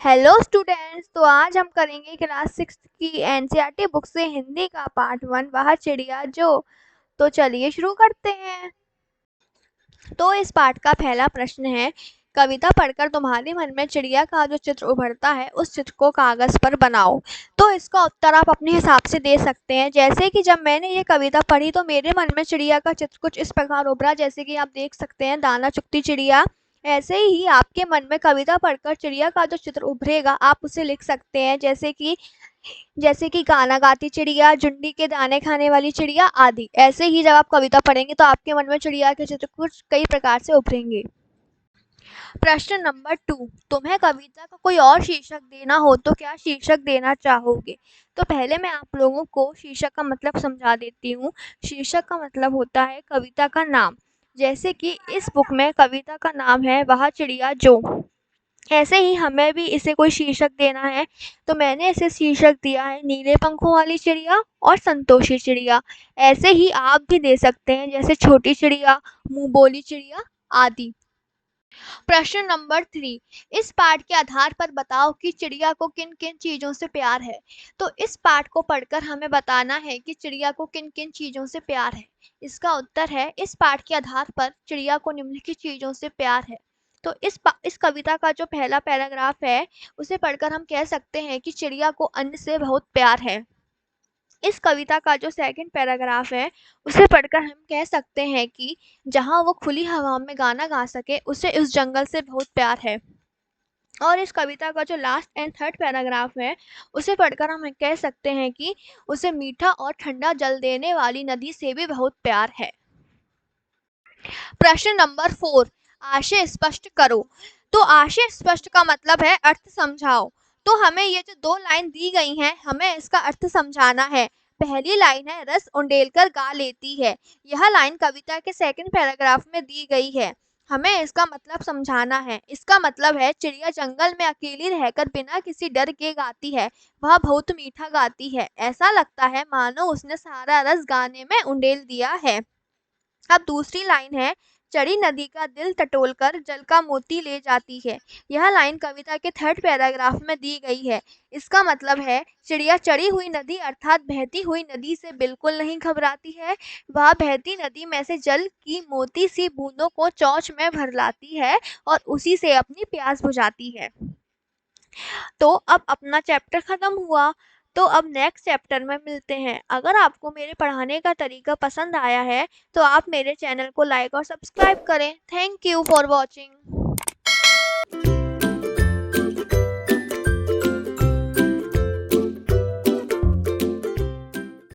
Hello students, तो आज हम करेंगे क्लास 6 की एनसीईआरटी बुक से हिंदी का पार्ट 1 वह चिड़िया जो। तो चलिए शुरू करते हैं। तो इस पाठ का पहला प्रश्न है, कविता पढ़कर तुम्हारे मन में चिड़िया का जो चित्र उभरता है उस चित्र को कागज पर बनाओ। तो इसका उत्तर आप अपने हिसाब से दे सकते हैं। जैसे कि जब मैंने ये कविता पढ़ी तो मेरे मन में चिड़िया का चित्र कुछ इस प्रकार उभरा, जैसे कि आप देख सकते हैं दाना चुगती चिड़िया। ऐसे ही आपके मन में कविता पढ़कर चिड़िया का जो चित्र उभरेगा आप उसे लिख सकते हैं, जैसे कि गाना गाती चिड़िया, झुंडी के दाने खाने वाली चिड़िया आदि। ऐसे ही जब आप कविता पढ़ेंगे तो आपके मन में चिड़िया के चित्र कुछ कई प्रकार से उभरेंगे। प्रश्न नंबर 2, तुम्हें कविता का कोई और शीर्षक देना हो तो क्या शीर्षक देना चाहोगे? तो पहले मैं आप लोगों को शीर्षक का मतलब समझा देती हूँ। शीर्षक का मतलब होता है कविता का नाम। जैसे कि इस बुक में कविता का नाम है वह चिड़िया जो। ऐसे ही हमें भी इसे कोई शीर्षक देना है, तो मैंने इसे शीर्षक दिया है नीले पंखों वाली चिड़िया और संतोषी चिड़िया। ऐसे ही आप भी दे सकते हैं, जैसे छोटी चिड़िया, मुंह बोली चिड़िया आदि। प्रश्न नंबर 3, इस पाठ के आधार पर बताओ कि चिड़िया को किन किन चीजों से प्यार है। तो इस पाठ को पढ़कर हमें बताना है कि चिड़िया को किन किन चीजों से प्यार है। इसका उत्तर है, इस पाठ के आधार पर चिड़िया को निम्नलिखित चीजों से प्यार है। तो इस कविता का जो पहला पैराग्राफ है उसे पढ़कर हम कह सकते हैं कि चिड़िया को अन्न से बहुत प्यार है। इस कविता का जो सेकंड पैराग्राफ है उसे पढ़कर हम कह सकते हैं कि जहाँ वो खुली हवा में गाना गा सके उसे उस जंगल से बहुत प्यार है। और इस कविता का जो लास्ट एंड थर्ड पैराग्राफ है उसे पढ़कर हम कह सकते हैं कि उसे मीठा और ठंडा जल देने वाली नदी से भी बहुत प्यार है। प्रश्न नंबर 4, आशय स्पष्ट करो। तो आशय स्पष्ट का मतलब है अर्थ समझाओ। तो हमें ये जो दो लाइन दी गई हैं हमें इसका अर्थ समझाना है। पहली लाइन है रस उंडेलकर गा लेती है। यह लाइन कविता के सेकंड पैराग्राफ में दी गई है। हमें इसका मतलब समझाना है। इसका मतलब है चिड़िया जंगल में अकेली रहकर बिना किसी डर के गाती है। वह बहुत मीठा गाती है। ऐसा लगता है मानो उसने सारा रस गाने में उंडेल दिया है। अब दूसरी लाइन है, चढ़ी नदी का दिल टटोलकर जल का मोती ले जाती है। यह लाइन कविता के थर्ड पैराग्राफ में दी गई है। इसका मतलब है चिड़िया चढ़ी हुई नदी अर्थात बहती हुई नदी से बिल्कुल नहीं घबराती है। वह बहती नदी में से जल की मोती सी बूंदों को चोंच में भर लाती है और उसी से अपनी प्यास बुझाती है। तो अब अपना चैप्टर खत्म हुआ। तो अब नेक्स्ट चैप्टर में मिलते हैं। अगर आपको मेरे पढ़ाने का तरीका पसंद आया है तो आप मेरे चैनल को लाइक और सब्सक्राइब करें। Thank you for watching.